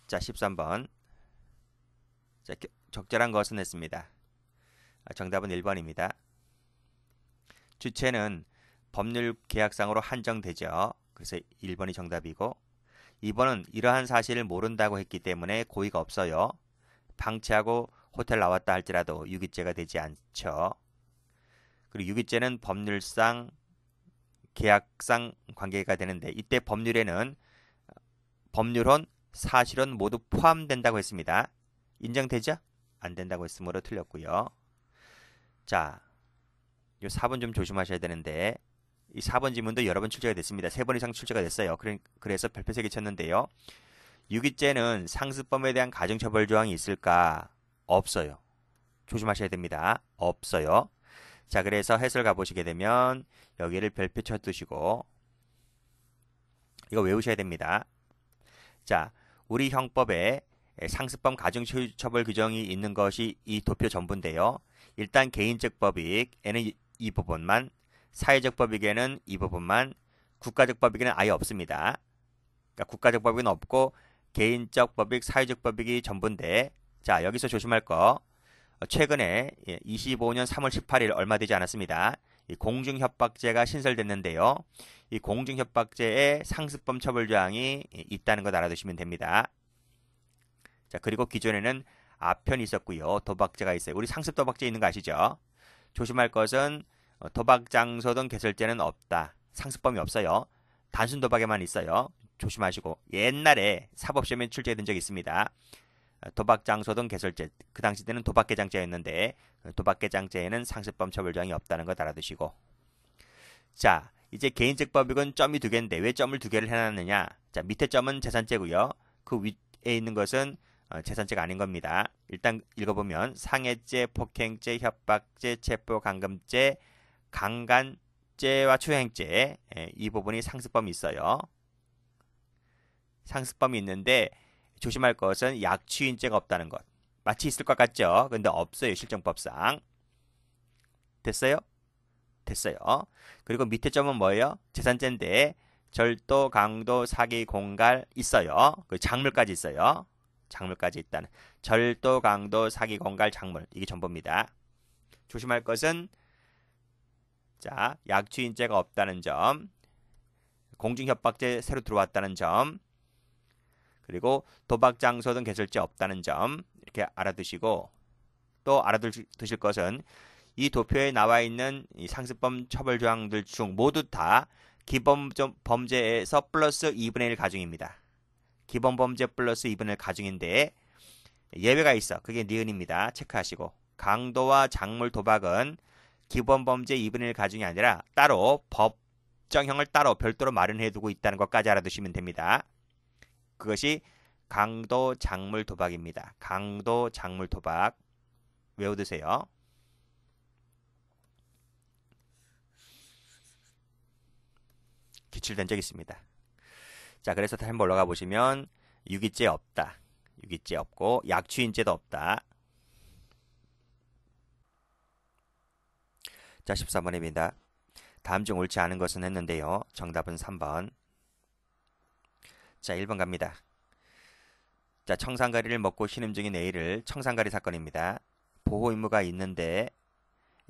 자, 13번. 자, 적절한 것은 했습니다. 정답은 1번입니다. 주체는 법률 계약상으로 한정되죠. 그래서 1번이 정답이고, 2번은 이러한 사실을 모른다고 했기 때문에 고의가 없어요. 방치하고 호텔 나왔다 할지라도 유기죄가 되지 않죠. 그리고 유기죄는 법률상 계약상 관계가 되는데, 이때 법률에는 법률혼, 사실혼 모두 포함된다고 했습니다. 인정되죠? 안 된다고 했으므로 틀렸고요. 자, 이 4번 좀 조심하셔야 되는데, 이 4번 지문도 여러 번 출제가 됐습니다. 3번 이상 출제가 됐어요. 그래서 별표 3개 쳤는데요. 유기죄는 상습범에 대한 가중처벌 조항이 있을까? 없어요. 조심하셔야 됩니다. 없어요. 자, 그래서 해설 가보시게 되면 여기를 별표 쳐두시고 이거 외우셔야 됩니다. 자, 우리 형법에 상습범 가중처벌 규정이 있는 것이 이 도표 전부인데요. 일단 개인적 법익에는 이 부분만, 사회적 법익에는 이 부분만, 국가적 법익에는 아예 없습니다. 그러니까 국가적 법익은 없고 개인적 법익, 사회적 법익이 전부인데, 자, 여기서 조심할 거, 최근에 25년 3월 18일 얼마 되지 않았습니다. 이 공중협박죄가 신설됐는데요. 이 공중협박죄에 상습범 처벌 조항이 있다는 것 알아두시면 됩니다. 자, 그리고 기존에는 아편이 있었고요. 도박죄가 있어요. 우리 상습 도박죄 있는 거 아시죠? 조심할 것은 도박 장소 등 개설죄는 없다. 상습범이 없어요. 단순 도박에만 있어요. 조심하시고, 옛날에 사법시험에 출제된 적이 있습니다. 도박 장소 등 개설죄, 그 당시 때는 도박개장죄였는데 도박개장죄에는 상습범 처벌 조항이 없다는 것 알아두시고, 자, 이제 개인적 법익은 점이 2개인데 왜 점을 2개를 해놨느냐? 자, 밑에 점은 재산죄고요. 그 위에 있는 것은 재산죄가 아닌 겁니다. 일단 읽어보면 상해죄, 폭행죄, 협박죄, 체포감금죄, 강간죄와 추행죄, 이 부분이 상습범이 있어요. 상습범이 있는데 조심할 것은 약취인죄가 없다는 것. 마치 있을 것 같죠? 근데 없어요. 실정법상. 됐어요? 됐어요. 그리고 밑에 점은 뭐예요? 재산죄인데 절도, 강도, 사기, 공갈 있어요. 그 작물까지 있어요. 작물까지 있다는. 절도, 강도, 사기, 공갈, 작물. 이게 전부입니다. 조심할 것은, 자, 약취인죄가 없다는 점, 공중협박죄 새로 들어왔다는 점, 그리고 도박장소 등 개설죄 없다는 점, 이렇게 알아두시고, 또 알아두실 것은 이 도표에 나와 있는 이 상습범 처벌 조항들 중 모두 다 기본 범죄에서 플러스 2분의 1 가중입니다. 기본 범죄 플러스 2분의 1 가중인데 예외가 있어. 그게 니은입니다. 체크하시고, 강도와 작물 도박은 기본 범죄 2분의 1 가중이 아니라 따로 법정형을 따로 별도로 마련해 두고 있다는 것까지 알아두시면 됩니다. 그것이 강도, 작물 도박입니다. 강도, 작물 도박 외워두세요. 기출된 적 있습니다. 자, 그래서 다시 한번 올라가 보시면 유기죄 없다. 유기죄 없고 약취인죄도 없다. 자, 14번입니다. 다음 중 옳지 않은 것은 했는데요. 정답은 3번. 자, 1번 갑니다. 자, 청산가리를 먹고 신음 중인 A를 청산가리 사건입니다. 보호 의무가 있는데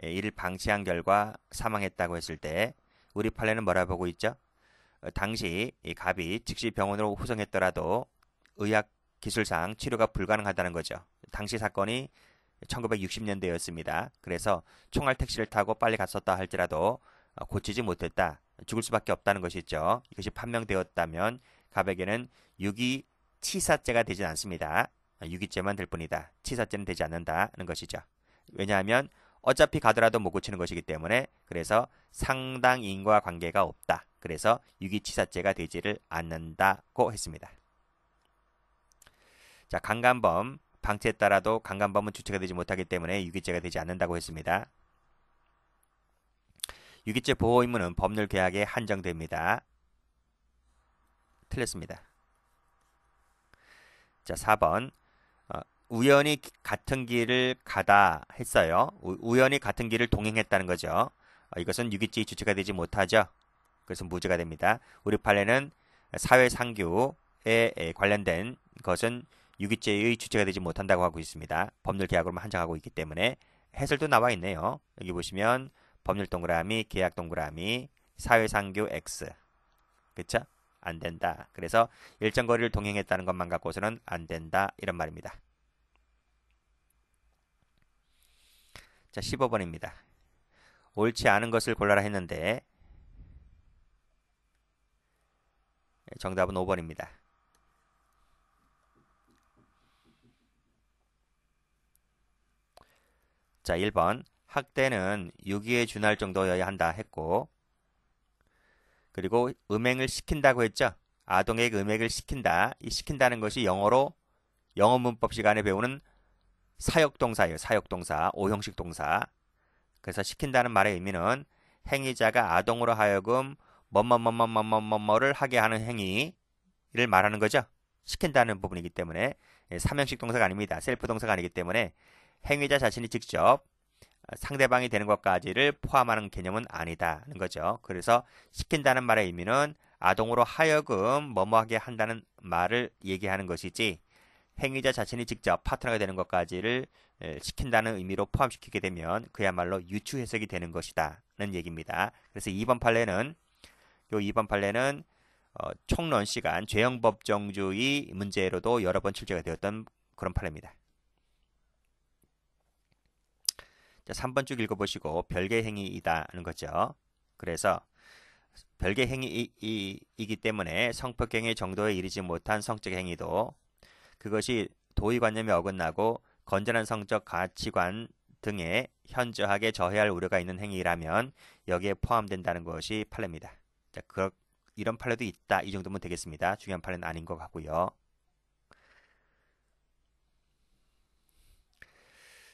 이를 방치한 결과 사망했다고 했을 때 우리 판례는 뭐라 보고 있죠? 당시 이 갑이 즉시 병원으로 후송했더라도 의학 기술상 치료가 불가능하다는 거죠. 당시 사건이 1960년대였습니다. 그래서 총알 택시를 타고 빨리 갔었다 할지라도 고치지 못했다. 죽을 수밖에 없다는 것이죠. 이것이 판명되었다면 갑에게는 유기치사죄가 되진 않습니다. 유기죄만 될 뿐이다. 치사죄는 되지 않는다는 것이죠. 왜냐하면 어차피 가더라도 못 고치는 것이기 때문에, 그래서 상당 인과 관계가 없다. 그래서 유기치사죄가 되지를 않는다고 했습니다. 자, 강간범, 방치에 따라도 강간범은 주체가 되지 못하기 때문에 유기죄가 되지 않는다고 했습니다. 유기죄 보호 의무는 법률 계약에 한정됩니다. 틀렸습니다. 자, 4번. 우연히 같은 길을 가다 했어요. 우연히 같은 길을 동행했다는 거죠. 이것은 유기죄의 주체가 되지 못하죠. 그래서 무죄가 됩니다. 우리 판례는 사회상규에 관련된 것은 유기죄의 주체가 되지 못한다고 하고 있습니다. 법률 계약으로만 한정하고 있기 때문에 해설도 나와 있네요. 여기 보시면 법률 동그라미, 계약 동그라미, 사회상규 X. 그쵸? 안 된다. 그래서 일정 거리를 동행했다는 것만 갖고서는 안 된다. 이런 말입니다. 자, 15번입니다. 옳지 않은 것을 골라라 했는데 정답은 5번입니다. 자, 1번. 학대는 유기에 준할 정도여야 한다 했고, 그리고 음행을 시킨다고 했죠. 아동에게 음행을 시킨다. 이 시킨다는 것이 영어로 영어 문법 시간에 배우는 사역동사예요. 사역동사, 오형식 동사. 그래서 시킨다는 말의 의미는 행위자가 아동으로 하여금 뭐뭐뭐뭐뭐뭐뭐를 하게 하는 행위를 말하는 거죠. 시킨다는 부분이기 때문에 삼형식 동사가 아닙니다. 셀프 동사가 아니기 때문에 행위자 자신이 직접 상대방이 되는 것까지를 포함하는 개념은 아니다는 거죠. 그래서 시킨다는 말의 의미는 아동으로 하여금 뭐뭐하게 한다는 말을 얘기하는 것이지 행위자 자신이 직접 파트너가 되는 것까지를 시킨다는 의미로 포함시키게 되면 그야말로 유추 해석이 되는 것이다는 얘기입니다. 그래서 2번 판례는 총론 시간 죄형법정주의 문제로도 여러 번 출제가 되었던 그런 판례입니다. 자, 3번 쭉 읽어보시고 별개 행위이다는 거죠. 그래서 별개 행위이기 때문에 성폭행의 정도에 이르지 못한 성적 행위도 그것이 도의관념에 어긋나고 건전한 성적 가치관 등에 현저하게 저해할 우려가 있는 행위라면 여기에 포함된다는 것이 판례입니다. 자, 이런 판례도 있다. 이 정도면 되겠습니다. 중요한 판례는 아닌 것 같고요.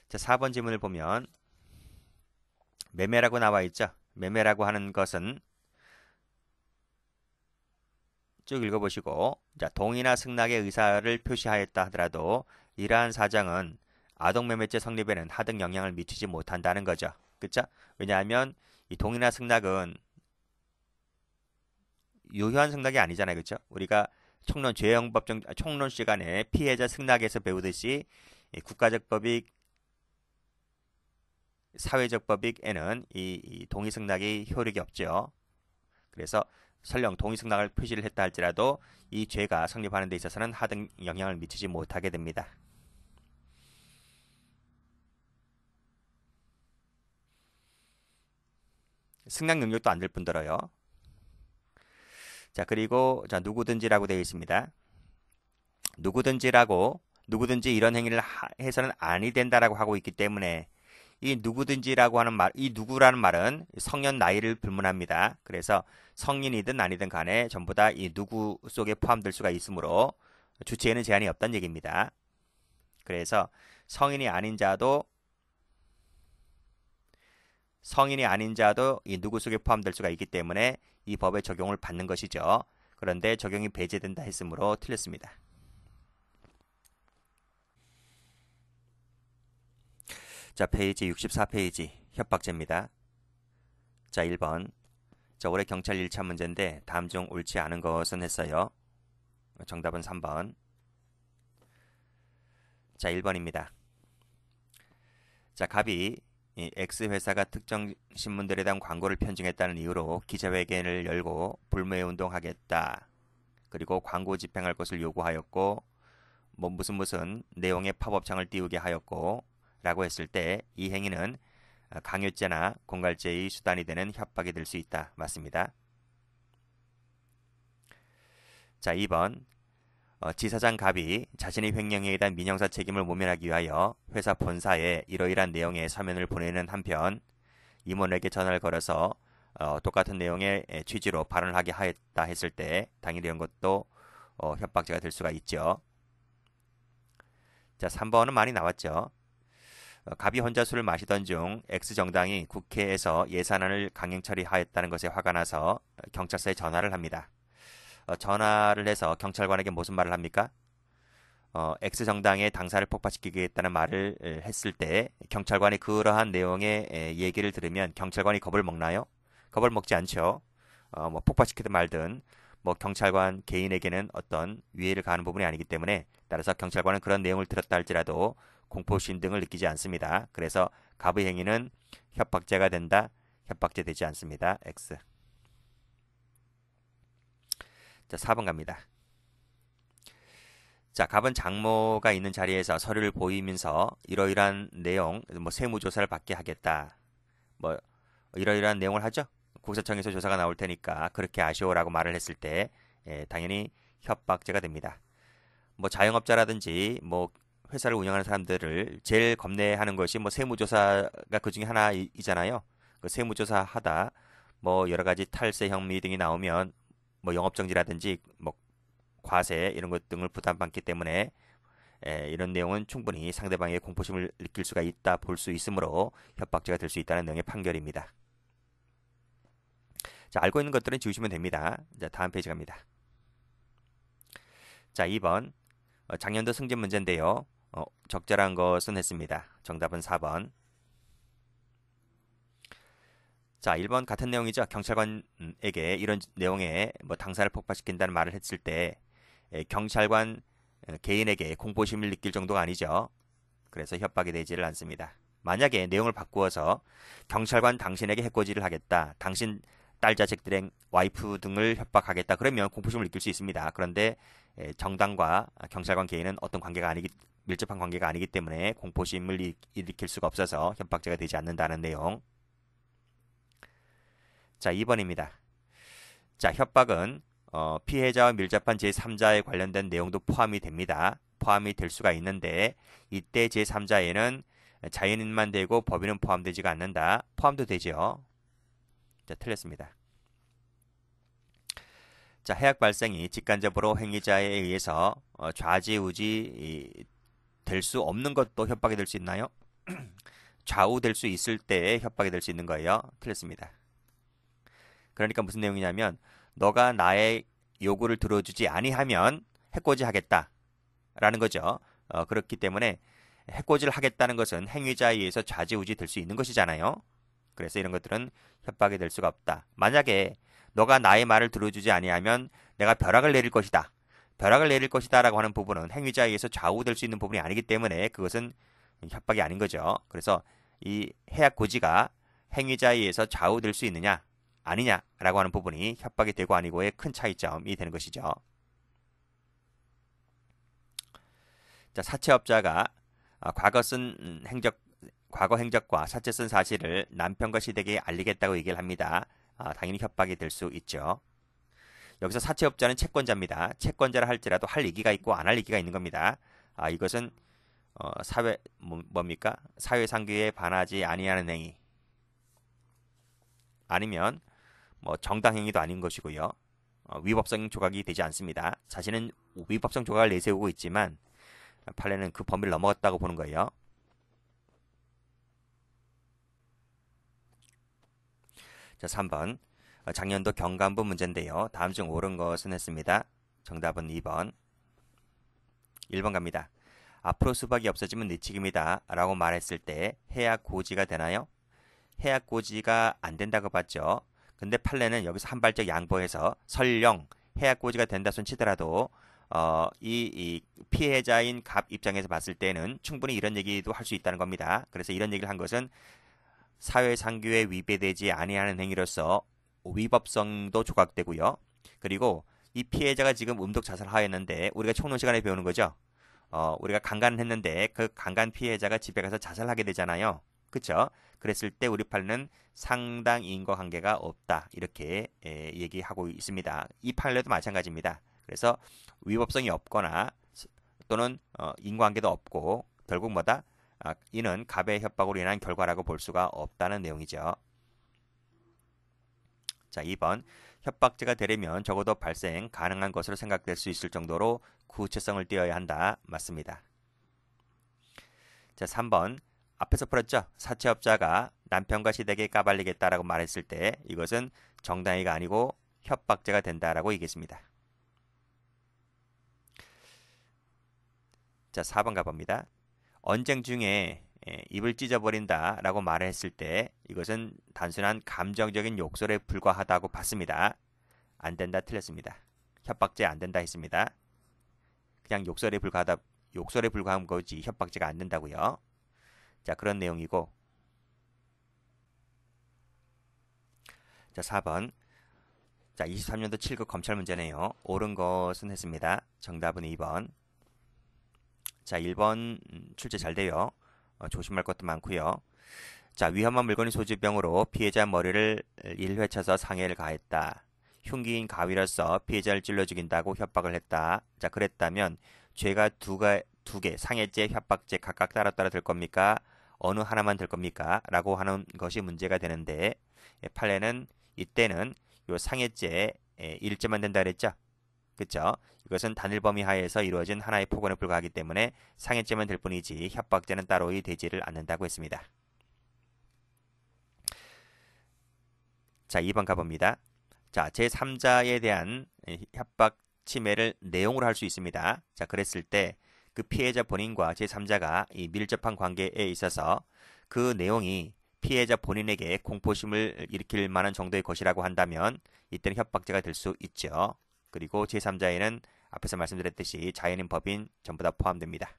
자, 4번 질문을 보면 매매라고 나와 있죠. 매매라고 하는 것은 쭉 읽어보시고 자, 동의나 승낙의 의사를 표시하였다 하더라도 이러한 사정은 아동매매죄 성립에는 하등 영향을 미치지 못한다는 거죠. 그렇죠? 왜냐하면 이 동의나 승낙은 유효한 승낙이 아니잖아요. 그렇죠? 우리가 총론 시간에 피해자 승낙에서 배우듯이 국가적 법익, 사회적 법익에는 이 동의 승낙이 효력이 없죠. 그래서 설령 동의 승낙을 표시를 했다 할지라도 이 죄가 성립하는 데 있어서는 하등 영향을 미치지 못하게 됩니다. 승낙 능력도 안 될 뿐더러요. 자, 그리고 자, 누구든지라고 되어 있습니다. 누구든지 이런 행위를 해서는 아니 된다라고 하고 있기 때문에 이 누구든지라고 하는 말, 이 누구라는 말은 성년 나이를 불문합니다. 그래서 성인이든 아니든 간에 전부 다 이 누구 속에 포함될 수가 있으므로 주체에는 제한이 없다는 얘기입니다. 그래서 성인이 아닌 자도 이 누구 속에 포함될 수가 있기 때문에 이 법의 적용을 받는 것이죠. 그런데 적용이 배제된다 했으므로 틀렸습니다. 자, 페이지 64페이지 협박죄입니다. 자, 1번. 자, 올해 경찰 1차 문제인데 다음 중 옳지 않은 것은 했어요. 정답은 3번. 자, 1번입니다. 자, 갑이 X회사가 특정 신문들에 대한 광고를 편중했다는 이유로 기자회견을 열고 불매의 운동하겠다. 그리고 광고 집행할 것을 요구하였고 무슨 내용의 팝업창을 띄우게 하였고 라고 했을 때 이 행위는 강요죄나 공갈죄의 수단이 되는 협박이 될 수 있다. 맞습니다. 자, 2번. 지사장 갑이 자신의 횡령에 대한 민형사 책임을 모면하기 위하여 회사 본사에 이러이러한 내용의 서면을 보내는 한편 임원에게 전화를 걸어서 똑같은 내용의 취지로 발언을 하게 하였다 했을 때 당연히 이런 것도 협박죄가 될 수가 있죠. 자, 3번은 많이 나왔죠. 갑이 혼자 술을 마시던 중 X정당이 국회에서 예산안을 강행 처리하였다는 것에 화가 나서 경찰서에 전화를 합니다. 전화를 해서 경찰관에게 무슨 말을 합니까? X정당의 당사를 폭파시키겠다는 말을 했을 때 경찰관이 그러한 내용의 얘기를 들으면 경찰관이 겁을 먹나요? 겁을 먹지 않죠. 뭐 폭파시키든 말든 뭐 경찰관 개인에게는 어떤 위해를 가하는 부분이 아니기 때문에 따라서 경찰관은 그런 내용을 들었다 할지라도 공포심 등을 느끼지 않습니다. 그래서 갑의 행위는 협박죄가 된다. 협박죄 되지 않습니다. X. 자, 4번 갑니다. 자, 갑은 장모가 있는 자리에서 서류를 보이면서 이러이러한 내용, 뭐 세무조사를 받게 하겠다. 뭐 이러이러한 내용을 하죠. 국세청에서 조사가 나올 테니까 그렇게 아쉬워라고 말을 했을 때 당연히 협박죄가 됩니다. 뭐 자영업자라든지 뭐 회사를 운영하는 사람들을 제일 겁내하는 것이 뭐 세무조사가 그 중에 하나이잖아요. 그 세무조사 하다 뭐 여러 가지 탈세 혐의 등이 나오면 뭐 영업정지라든지 뭐 과세 이런 것 등을 부담받기 때문에 이런 내용은 충분히 상대방의 공포심을 느낄 수가 있다 볼 수 있으므로 협박죄가 될 수 있다는 내용의 판결입니다. 자, 알고 있는 것들은 지우시면 됩니다. 자, 다음 페이지 갑니다. 자, 2번 작년도 승진 문제인데요. 적절한 것은 했습니다. 정답은 4번. 자, 1번 같은 내용이죠. 경찰관에게 이런 내용에 뭐 당사를 폭파시킨다는 말을 했을 때 경찰관 개인에게 공포심을 느낄 정도가 아니죠. 그래서 협박이 되지를 않습니다. 만약에 내용을 바꾸어서 경찰관 당신에게 해코지를 하겠다. 당신 딸 자식들의 와이프 등을 협박하겠다. 그러면 공포심을 느낄 수 있습니다. 그런데 정당과 경찰관 개인은 어떤 관계가 아니기 밀접한 관계가 아니기 때문에 공포심을 일으킬 수가 없어서 협박죄가 되지 않는다는 내용. 자, 2번입니다. 자, 협박은 피해자와 밀접한 제3자에 관련된 내용도 포함이 됩니다. 포함이 될 수가 있는데 이때 제3자에는 자연인만 되고 법인은 포함되지가 않는다. 포함도 되죠. 자, 틀렸습니다. 자, 해악 발생이 직간접으로 행위자에 의해서 좌지우지 될 수 없는 것도 협박이 될 수 있나요? 좌우될 수 있을 때 협박이 될 수 있는 거예요. 틀렸습니다. 그러니까 무슨 내용이냐면 너가 나의 요구를 들어주지 아니하면 해코지 하겠다 라는 거죠. 그렇기 때문에 해코지를 하겠다는 것은 행위자에 의해서 좌지우지 될 수 있는 것이잖아요. 그래서 이런 것들은 협박이 될 수가 없다. 만약에 너가 나의 말을 들어주지 아니하면 내가 벼락을 내릴 것이다. 벼락을 내릴 것이다 라고 하는 부분은 행위자에 의해서 좌우될 수 있는 부분이 아니기 때문에 그것은 협박이 아닌 거죠. 그래서 이 해악 고지가 행위자에 의해서 좌우될 수 있느냐 아니냐라고 하는 부분이 협박이 되고 아니고의 큰 차이점이 되는 것이죠. 자, 사채업자가 과거 행적과 사채 쓴 사실을 남편과 시댁에 알리겠다고 얘기를 합니다. 당연히 협박이 될 수 있죠. 여기서 사채업자는 채권자입니다. 채권자라 할지라도 할 얘기가 있고 안 할 얘기가 있는 겁니다. 이것은 뭡니까? 사회상규에 반하지 아니하는 행위 아니면 뭐 정당행위도 아닌 것이고요. 위법성 조각이 되지 않습니다. 자신은 위법성 조각을 내세우고 있지만 판례는 그 범위를 넘어갔다고 보는 거예요. 자, 3번 작년도 경감부 문제인데요. 다음 중 옳은 것은 했습니다. 정답은 2번. 1번 갑니다. 앞으로 수박이 없어지면 네 책임이다 라고 말했을 때 해약 고지가 되나요? 해약 고지가 안 된다고 봤죠. 근데 판례는 여기서 한 발짝 양보해서 설령 해약 고지가 된다 손 치더라도 이 피해자인 갑 입장에서 봤을 때는 충분히 이런 얘기도 할 수 있다는 겁니다. 그래서 이런 얘기를 한 것은 사회상규에 위배되지 아니하는 행위로서 위법성도 조각되고요. 그리고 이 피해자가 지금 음독 자살하였는데 우리가 총론 시간에 배우는 거죠. 우리가 강간을 했는데 그 강간 피해자가 집에 가서 자살하게 되잖아요. 그렇죠? 그랬을 때 우리 판례는 상당 인과관계가 없다 이렇게 얘기하고 있습니다. 이 판례도 마찬가지입니다. 그래서 위법성이 없거나 또는 인과관계도 없고 결국 뭐다? 이는 갑의 협박으로 인한 결과라고 볼 수가 없다는 내용이죠. 자, 2번 협박죄가 되려면 적어도 발생 가능한 것으로 생각될 수 있을 정도로 구체성을 띄어야 한다. 맞습니다. 자, 3번 앞에서 풀었죠. 사채업자가 남편과 시댁에 까발리겠다라고 말했을 때 이것은 정당히가 아니고 협박죄가 된다라고 얘기했습니다. 자, 4번 가봅니다. 언쟁 중에 입을 찢어버린다 라고 말을 했을 때 이것은 단순한 감정적인 욕설에 불과하다고 봤습니다. 안 된다, 틀렸습니다. 협박죄 안 된다 했습니다. 그냥 욕설에 불과한 거지 협박죄가 안 된다고요. 자, 그런 내용이고. 자, 4번. 자, 23년도 7급 검찰 문제네요. 옳은 것은 했습니다. 정답은 2번. 자, 1번 출제 잘 돼요. 조심할 것도 많고요. 자, 위험한 물건이 소지병으로 피해자 머리를 1회 쳐서 상해를 가했다. 흉기인 가위로서 피해자를 찔러 죽인다고 협박을 했다. 자, 그랬다면 죄가 두 개, 상해죄, 협박죄 각각 따로따로 될 겁니까? 어느 하나만 될 겁니까? 라고 하는 것이 문제가 되는데, 판례는 이때는 요 상해죄 1죄만 된다 그랬죠? 그쵸? 이것은 단일 범위 하에서 이루어진 하나의 폭언에 불과하기 때문에 상해죄만 될 뿐이지 협박죄는 따로이 되지를 않는다고 했습니다. 자, 2번 가봅니다. 자, 제3자에 대한 협박 침해를 내용으로 할 수 있습니다. 자, 그랬을 때 그 피해자 본인과 제3자가 이 밀접한 관계에 있어서 그 내용이 피해자 본인에게 공포심을 일으킬 만한 정도의 것이라고 한다면 이때는 협박죄가 될 수 있죠. 그리고 제3자에는 앞에서 말씀드렸듯이 자연인, 법인 전부 다 포함됩니다.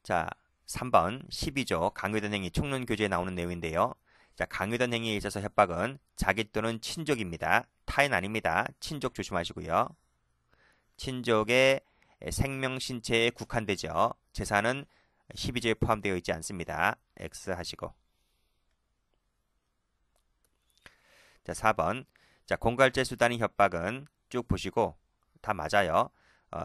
자, 3번 12조 강요된 행위 총론 교재에 나오는 내용인데요. 자, 강요된 행위에 있어서 협박은 자기 또는 친족입니다. 타인 아닙니다. 친족 조심하시고요. 친족의 생명, 신체에 국한되죠. 재산은 12조에 포함되어 있지 않습니다. X 하시고. 자, 4번. 자, 공갈죄 수단인 협박은 쭉 보시고 다 맞아요.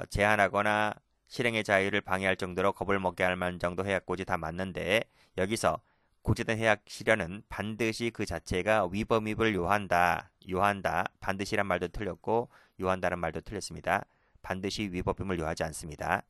제한하거나 실행의 자유를 방해할 정도로 겁을 먹게 할 만한 정도 해약고지 다 맞는데 여기서 고지된 해약 실현은 반드시 그 자체가 위법입을 요한다. 반드시란 말도 틀렸고 요한다는 말도 틀렸습니다. 반드시 위법임을 요하지 않습니다.